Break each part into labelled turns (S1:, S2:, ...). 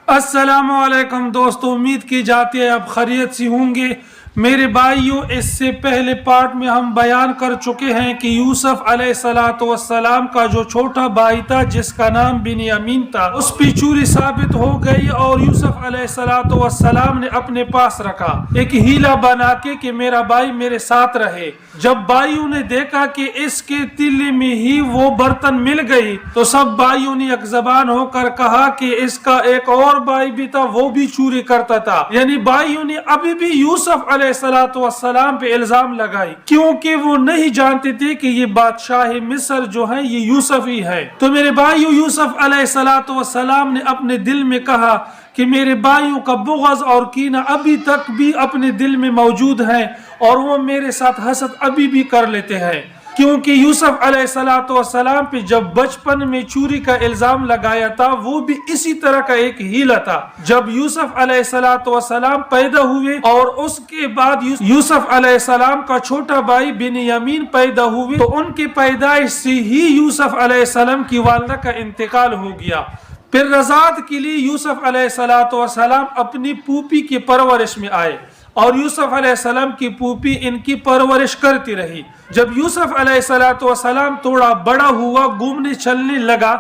S1: अस्सलाम वालेकुम दोस्तों, उम्मीद की जाती है आप खैरियत से होंगे। मेरे भाइयों, इससे पहले पार्ट में हम बयान कर चुके हैं कि यूसुफ अलैहिस्सलाम का जो छोटा भाई था जिसका नाम बिन्यामीन था, उस पर चोरी साबित हो गई और यूसुफ अलैहिस्सलाम ने अपने पास रखा एक हीला बना के कि मेरा भाई मेरे साथ रहे। जब भाइयों ने देखा कि इसके तिल्ले में ही वो बर्तन मिल गई तो सब भाइयों ने एक जबान होकर कहा कि इसका एक और भाई भी था, वो भी चोरी करता था। यानी भाइयों ने अभी भी यूसुफ अलैहिस्सलाम पे इल्जाम लगाई, क्योंकि वो नहीं जानते थे कि ये बादशाह मिस्र जो है ये यूसुफ ही है। तो मेरे भाइयों, यूसुफ अलैहिस्सलाम ने अपने दिल में कहा कि मेरे भाइयों का बुग़्ज़ और कीना अभी तक भी अपने दिल में मौजूद है और वो मेरे साथ हसद अभी भी कर लेते हैं, क्योंकि यूसुफ अलैहिस्सलाम पे जब बचपन में चोरी का इल्जाम लगाया था वो भी इसी तरह का एक हीला था। जब यूसुफ अलैहिस्सलाम पैदा हुए और उसके बाद यूसुफ अलैहिस्सलाम का छोटा भाई बिन्यामीन पैदा हुए तो उनकी पैदाइश से ही यूसुफ अलैहिस्सलाम की वालिदा का इंतकाल हो गया। फिर रज़ात के लिए यूसुफ अलैहिस्सलाम अपनी फूफी की परवरिश में आए और यूसुफ अलैहिस्सलाम की फूफी इनकी परवरिश करती रही। जब यूसुफ अलैहिस्सलाम थोड़ा बड़ा हुआ, घूमने चलने लगा,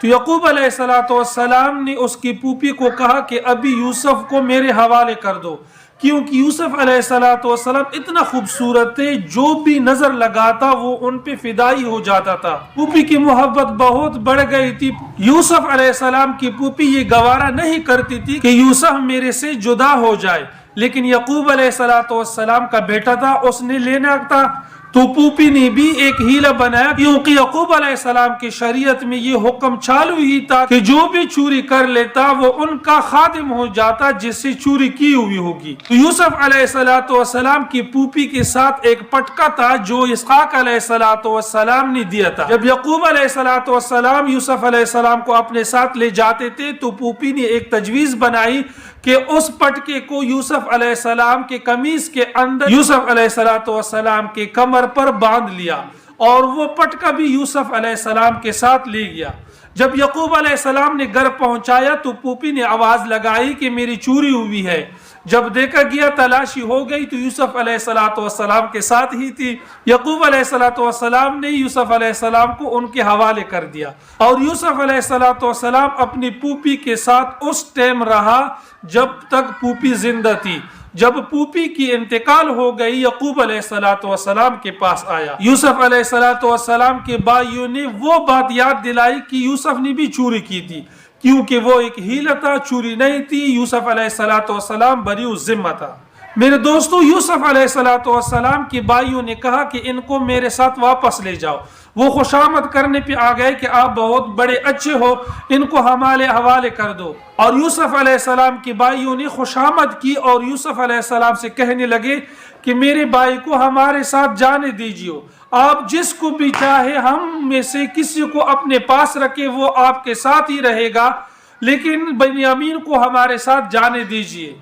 S1: तो यकूब अलैहिस्सलाम ने उसकी फूफी को कहा कि अभी यूसुफ को मेरे हवाले कर दो, क्योंकि यूसुफ अलैहिस्सलाम इतना खूबसूरत थे, जो भी नजर लगाता वो उन पे फिदाई हो जाता था। फूफी की मोहब्बत बहुत बढ़ गई थी। यूसुफ अलैहिस्सलाम की फूफी ये गवारा नहीं करती थी कि यूसुफ मेरे से जुदा हो जाए, लेकिन यकूब अलैहिस्सलाम का बेटा था, उसने लेना था। तो फूफी ने भी एक हीला बनाया, क्योंकि यकूब अलैहिस्सलाम की शरीयत में ये हुक्म चालू ही था कि जो भी चोरी कर लेता वो उनका खादिम हो जाता जिससे चोरी की हुई होगी। तो यूसुफ अलैहिस्सलाम की फूफी के साथ एक पटका था जो इसहाक अलैहिस्सलाम ने दिया था। जब यकूब अलैहिस्सलाम यूसुफ अलैहिस्सलाम को अपने साथ ले जाते थे तो फूफी ने एक तजवीज बनाई कि उस पटके को यूसुफ अलैहिस्सलाम के कमीज के अंदर यूसुफ अलैहिस्सलाम के कमर पर बांध लिया और वो पटका भी यूसुफ अलैहिस्सलाम के साथ ले गया। जब यकूब अलैहिस्सलाम ने घर पहुंचाया तो फूफी ने आवाज लगाई कि मेरी चोरी हुई है। जब देखा गया, तलाशी हो गई तो यूसुफ अलैहिस्सलाम के साथ ही थी। यकूब अलैहिस्सलाम ने यूसुफ अलैहिस्सलाम को उनके हवाले कर दिया और यूसुफ अलैहिस्सलाम अपनी फूफी के साथ उस टाइम रहा जब तक फूफी जिंदा थी। जब फूफी की इंतकाल हो गई, यकूब अलैहिस्सलाम के पास आया। यूसुफ अलैहिस्सलाम के भाइयों ने वो बात याद दिलाई कि यूसुफ ने भी चोरी की थी, क्योंकि वो एक हीला था, चोरी नहीं थी। यूसुफ अलैहिस्सलाम बरी जिम्मा था। मेरे दोस्तों, यूसुफ अलैहिस्सलाम के भाइयों ने कहा कि इनको मेरे साथ वापस ले जाओ। वो खुशामद करने पे आ गए कि आप बहुत बड़े अच्छे हो, इनको हमारे हवाले कर दो। और यूसुफ अलैहिस्सलाम के भाइयों ने खुशामद की और यूसुफ अलैहिस्सलाम से कहने लगे कि मेरे भाई को हमारे साथ जाने दीजिए, आप जिसको भी चाहे हम में से किसी को अपने पास रखे, वो आपके साथ ही रहेगा, लेकिन बिन्यामीन को हमारे साथ जाने दीजिए।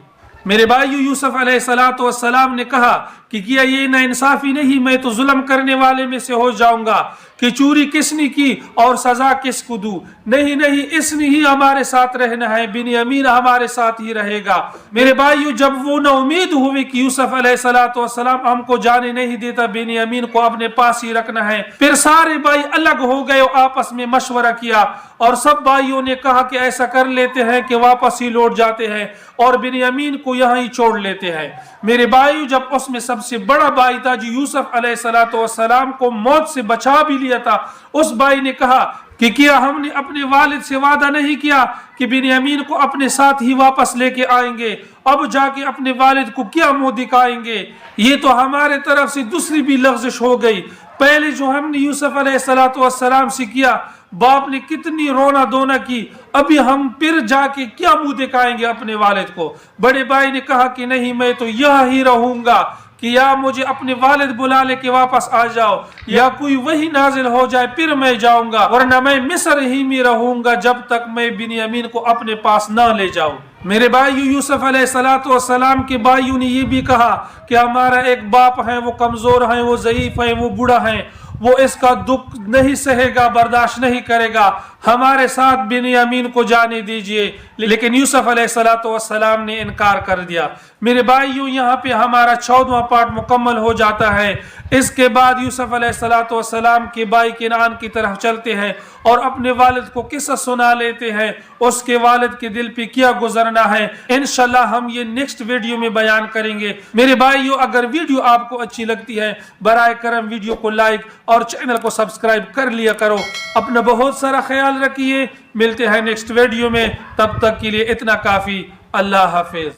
S1: मेरे भाइयों, यूसुफ अलैहिस्सलाम ने कहा कि क्या ये नाइंसाफी नहीं, मैं तो जुल्म करने वाले में से हो जाऊंगा कि चोरी किसने की और सजा किसको दूं। नहीं नहीं, इसने ही हमारे साथ रहना है, बिन्यामीन हमारे साथ ही रहेगा। मेरे भाइयों, जब वो ना उम्मीद हुई कि यूसुफ अलैहिस्सलाम हमको जाने नहीं देता, बिन्यामीन को अपने पास ही रखना है, फिर सारे भाई अलग हो गए और आपस में मशवरा किया और सब भाइयों ने कहा कि ऐसा कर लेते हैं कि वापस ही लौट जाते हैं और बिन्यामीन को यहाँ ही छोड़ लेते हैं। मेरे भाइयों, जब उसमें सबसे बड़ा भाई था जो यूसुफ अलैहिस्सलाम को मौत से बचा भी लिया था, उस भाई ने कहा कि क्या हमने अपने वालिद से वादा नहीं किया कि बिन्यामीन को अपने साथ ही वापस लेके आएंगे, अब जाके अपने वालिद को क्या मुंह दिखाएंगे। ये तो हमारे तरफ से दूसरी भी लफ्जिश हो गई। पहले जो हमने यूसुफ अलैहिस्सलाम से किया, बाप ने कितनी रोना धोना की, अभी हम फिर जाके क्या मुंह दिखाएंगे अपने वालिद को। बड़े भाई ने कहा कि नहीं, मैं तो यह ही रहूंगा कि या मुझे अपने वालिद बुला ले के वापस आ जाओ, या कोई वही नाजिल हो जाए फिर मैं जाऊंगा, वरना मैं मिस्र ही में रहूंगा जब तक मैं बिन्यामीन को अपने पास ना ले जाऊं। मेरे भाइयों, यूसुफ अलैहिस्सलाम के भाइयों ने ये भी कहा कि हमारा एक बाप है, वो कमजोर है, वो ज़ईफ है, वो बूढ़ा है, वो इसका दुख नहीं सहेगा, बर्दाश्त नहीं करेगा, ہمارے ساتھ بنیامین کو جانے دیجئے، لیکن یوسف علیہ السلام نے انکار کر دیا۔ میرے بھائیوں، یہاں پہ ہمارا 14واں پارٹ مکمل ہو جاتا ہے۔ اس کے بعد یوسف علیہ السلام کے بھائی کنعان کی طرف چلتے ہیں اور اپنے والد کو قصہ سنا لیتے ہیں، اس کے والد کے دل پہ کیا گزرنا ہے۔ انشاءاللہ ہم یہ نیکسٹ ویڈیو میں بیان کریں گے۔ میرے بھائیوں، اگر ویڈیو آپ کو اچھی لگتی ہے برائے کرم ویڈیو کو لائک اور چینل کو سبسکرائب کر لیا کرو۔ اپنا بہت سارا خیال رکھیے، ملتے ہیں نیکسٹ ویڈیو میں، تب تک کے لیے اتنا کافی۔ اللہ حافظ۔